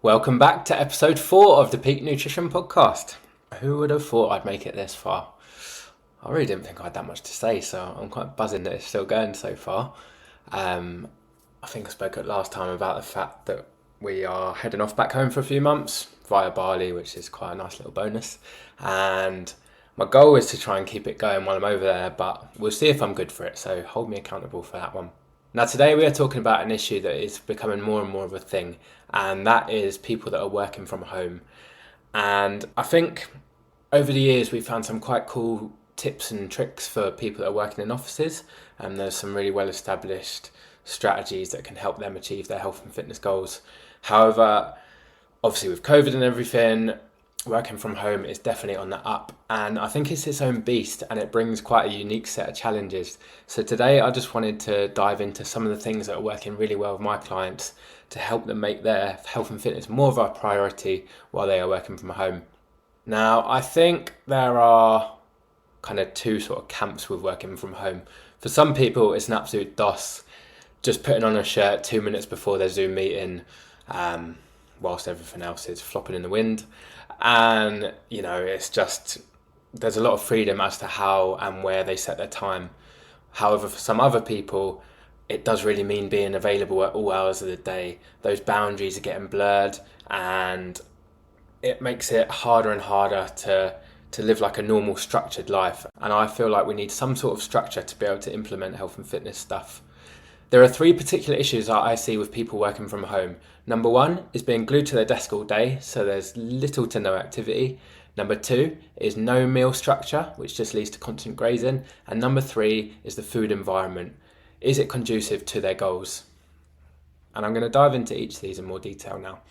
Welcome back to episode 4 of the Peak Nutrition Podcast. Who would have thought I'd make it this far? I really didn't think I had that much to say, so I'm quite buzzing that it's still going so far. I think I spoke at last time about the fact that we are heading off back home for a few months via Bali, which is quite a nice little bonus. And my goal is to try and keep it going while I'm over there, but we'll see if I'm good for it, so hold me accountable for that one. Now today we are talking about an issue that is becoming more and more of a thing, and that is people that are working from home. And I think over the years we've found some quite cool tips and tricks for people that are working in offices, and there's some really well established strategies that can help them achieve their health and fitness goals. However, obviously with COVID and everything, working from home is definitely on the up, and I think it's its own beast and it brings quite a unique set of challenges. So today I just wanted to dive into some of the things that are working really well with my clients to help them make their health and fitness more of a priority while they are working from home. Now I think there are kind of two sort of camps with working from home. For some people it's an absolute DOS, just putting on a shirt 2 minutes before their Zoom meeting, whilst everything else is flopping in the wind. And it's just, there's a lot of freedom as to how and where they set their time. However, for some other people it does really mean being available at all hours of the day. Those boundaries are getting blurred, and it makes it harder and harder to live like a normal structured life. And I feel like we need some sort of structure to be able to implement health and fitness stuff. There are 3 particular issues that I see with people working from home. Number 1 is being glued to their desk all day, so there's little to no activity. Number 2 is no meal structure, which just leads to constant grazing. And number 3 is the food environment. Is it conducive to their goals? And I'm going to dive into each of these in more detail now.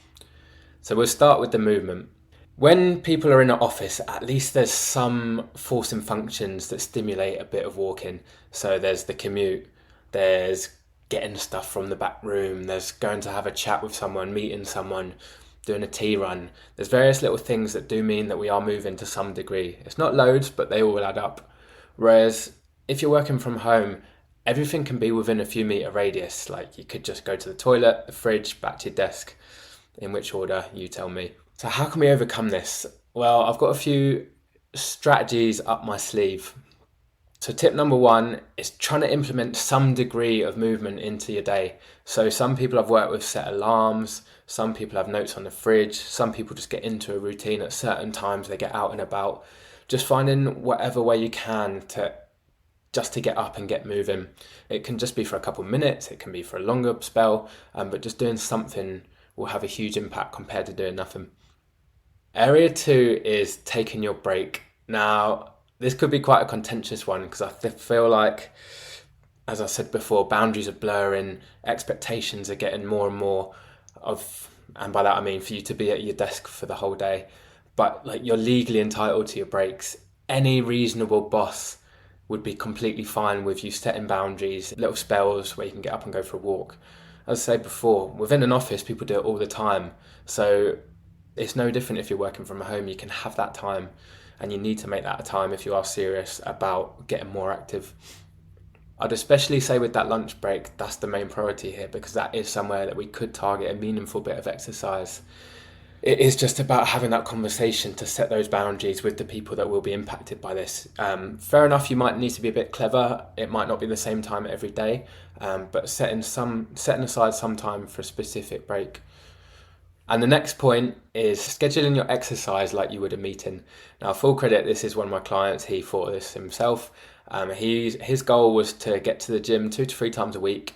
So we'll start with the movement. When people are in an office, at least there's some forcing functions that stimulate a bit of walking. So there's the commute, there's getting stuff from the back room, there's going to have a chat with someone, meeting someone, doing a tea run. There's various little things that do mean that we are moving to some degree. It's not loads, but they all add up. Whereas if you're working from home, everything can be within a few metre radius. Like you could just go to the toilet, the fridge, back to your desk. In which order, you tell me. So how can we overcome this? Well, I've got a few strategies up my sleeve. So tip number 1 is trying to implement some degree of movement into your day. So some people I've worked with set alarms, some people have notes on the fridge, some people just get into a routine at certain times, they get out and about. Just finding whatever way you can to get up and get moving. It can just be for a couple of minutes, it can be for a longer spell, but just doing something will have a huge impact compared to doing nothing. Area 2 is taking your break. Now, this could be quite a contentious one because I feel like, as I said before, boundaries are blurring, expectations are getting more and more and by that I mean for you to be at your desk for the whole day, but like you're legally entitled to your breaks. Any reasonable boss would be completely fine with you setting boundaries, little spells where you can get up and go for a walk. As I said before, within an office people do it all the time, so it's no different if you're working from home. You can have that time, and you need to make that a time if you are serious about getting more active. I'd especially say with that lunch break, that's the main priority here, because that is somewhere that we could target a meaningful bit of exercise. It is just about having that conversation to set those boundaries with the people that will be impacted by this. Fair enough, you might need to be a bit clever. It might not be the same time every day, but setting aside some time for a specific break. And the next point is scheduling your exercise like you would a meeting. Now, full credit, this is one of my clients. He thought of this himself. His goal was to get to the gym 2 to 3 times a week.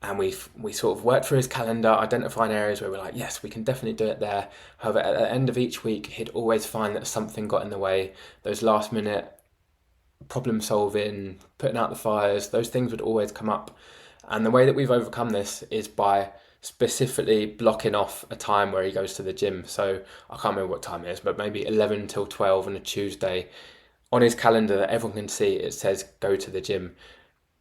And we sort of worked through his calendar, identifying areas where we're like, yes, we can definitely do it there. However, at the end of each week, he'd always find that something got in the way. Those last minute problem solving, putting out the fires, those things would always come up. And the way that we've overcome this is by specifically blocking off a time where he goes to the gym. So I can't remember what time it is, but maybe 11 till 12 on a Tuesday. On his calendar that everyone can see, it says go to the gym.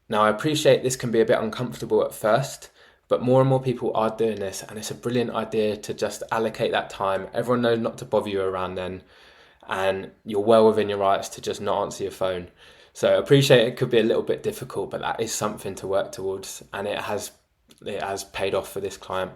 Now I appreciate this can be a bit uncomfortable at first, but more and more people are doing this, and it's a brilliant idea to just allocate that time. Everyone knows not to bother you around then, and you're well within your rights to just not answer your phone. So I appreciate it could be a little bit difficult, but that is something to work towards, and it has paid off for this client.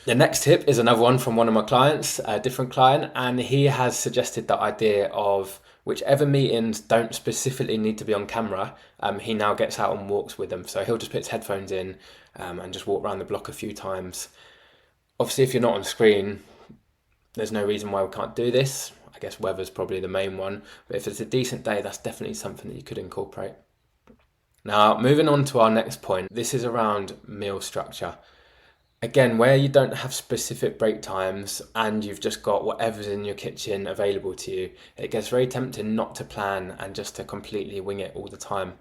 The next tip is another one from one of my clients, a different client, and he has suggested the idea of whichever meetings don't specifically need to be on camera, he now gets out and walks with them. So he'll just put his headphones in and just walk around the block a few times. Obviously, if you're not on screen, there's no reason why we can't do this. I guess weather's probably the main one, but if it's a decent day, that's definitely something that you could incorporate. Now, moving on to our next point, this is around meal structure. Again, where you don't have specific break times and you've just got whatever's in your kitchen available to you, it gets very tempting not to plan and just to completely wing it all the time.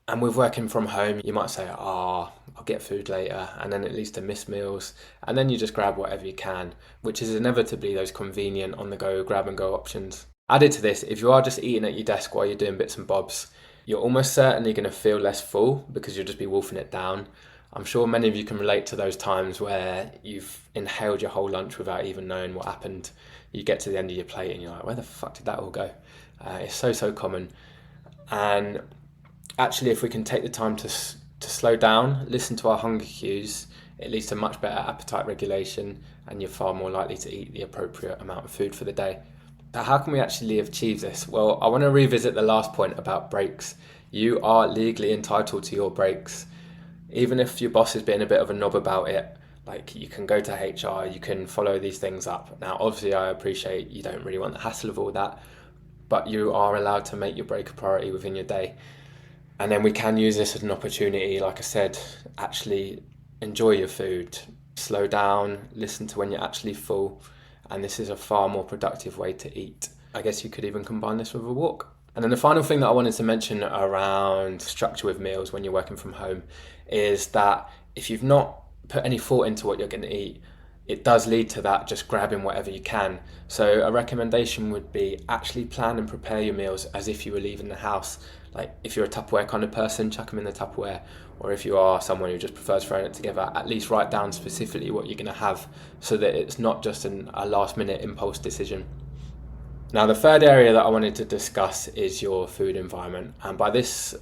And with working from home, you might say, I'll get food later, and then it leads to missed meals, and then you just grab whatever you can, which is inevitably those convenient on-the-go, grab-and-go options. Added to this, if you are just eating at your desk while you're doing bits and bobs, you're almost certainly going to feel less full because you'll just be wolfing it down. I'm sure many of you can relate to those times where you've inhaled your whole lunch without even knowing what happened. You get to the end of your plate and you're like, where the fuck did that all go? It's so common. And actually, if we can take the time to slow down, listen to our hunger cues, it leads to much better appetite regulation and you're far more likely to eat the appropriate amount of food for the day. So how can we actually achieve this? Well, I want to revisit the last point about breaks. You are legally entitled to your breaks. Even if your boss is being a bit of a knob about it, like you can go to HR, you can follow these things up. Now, obviously, I appreciate you don't really want the hassle of all that, but you are allowed to make your break a priority within your day. And then we can use this as an opportunity, like I said, actually enjoy your food, slow down, listen to when you're actually full. And this is a far more productive way to eat. I guess you could even combine this with a walk. And then the final thing that I wanted to mention around structure with meals when you're working from home is that if you've not put any thought into what you're going to eat, it does lead to that just grabbing whatever you can. So a recommendation would be actually plan and prepare your meals as if you were leaving the house. Like if you're a Tupperware kind of person, chuck them in the Tupperware. Or if you are someone who just prefers throwing it together, at least write down specifically what you're going to have so that it's not just a last minute impulse decision. Now, the third area that I wanted to discuss is your food environment. And by this,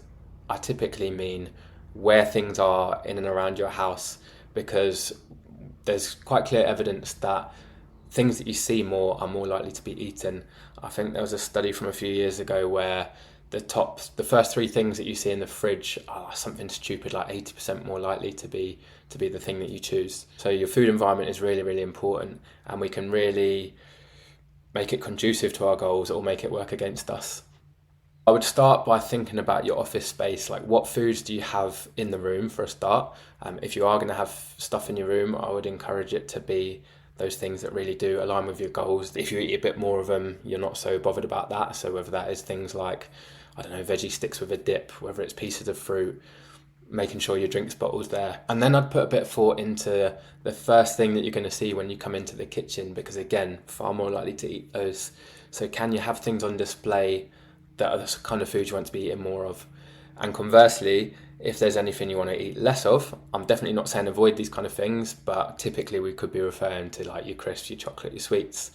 I typically mean where things are in and around your house, because there's quite clear evidence that things that you see more are more likely to be eaten. I think there was a study from a few years ago where the first three things that you see in the fridge are something stupid, like 80% more likely to be the thing that you choose. So your food environment is really, really important, and we can really make it conducive to our goals or make it work against us. I would start by thinking about your office space, like what foods do you have in the room for a start. If you are going to have stuff in your room, I would encourage it to be those things that really do align with your goals. If you eat a bit more of them, you're not so bothered about that. So whether that is things like, I don't know, veggie sticks with a dip, whether it's pieces of fruit, making sure your drinks bottle's there. And then I'd put a bit of thought into the first thing that you're going to see when you come into the kitchen, because again, far more likely to eat those. So can you have things on display that are the kind of food you want to be eating more of? And conversely, if there's anything you want to eat less of, I'm definitely not saying avoid these kind of things, but typically we could be referring to like your crisps, your chocolate, your sweets.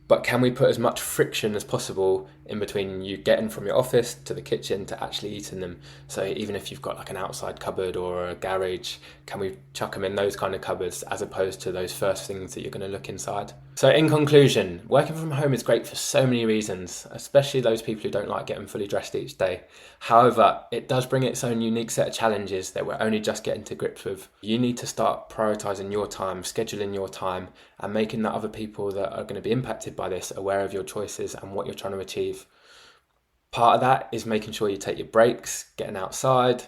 But can we put as much friction as possible in between you getting from your office to the kitchen to actually eating them? So even if you've got like an outside cupboard or a garage, can we chuck them in those kind of cupboards as opposed to those first things that you're going to look inside? So in conclusion, working from home is great for so many reasons, especially those people who don't like getting fully dressed each day. However, it does bring its own unique set of challenges that we're only just getting to grips with. You need to start prioritising your time, scheduling your time, and making that other people that are going to be impacted by this aware of your choices and what you're trying to achieve. Part of that is making sure you take your breaks, getting outside,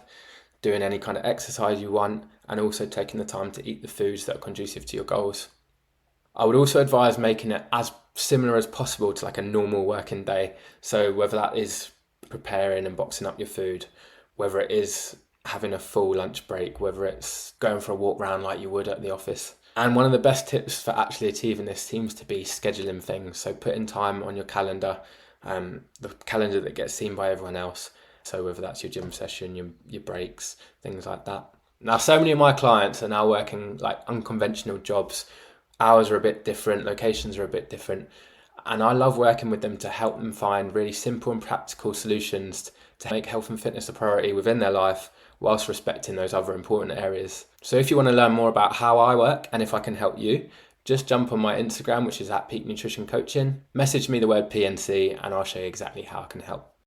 doing any kind of exercise you want, and also taking the time to eat the foods that are conducive to your goals. I would also advise making it as similar as possible to like a normal working day. So whether that is preparing and boxing up your food, whether it is having a full lunch break, whether it's going for a walk around like you would at the office. And one of the best tips for actually achieving this seems to be scheduling things. So putting time on your calendar, the calendar that gets seen by everyone else. So whether that's your gym session, your breaks, things like that. Now, so many of my clients are now working like unconventional jobs. Hours are a bit different, locations are a bit different. And I love working with them to help them find really simple and practical solutions to make health and fitness a priority within their life whilst respecting those other important areas. So if you want to learn more about how I work and if I can help you, just jump on my Instagram, which is at Peak Nutrition Coaching, message me the word PNC and I'll show you exactly how I can help.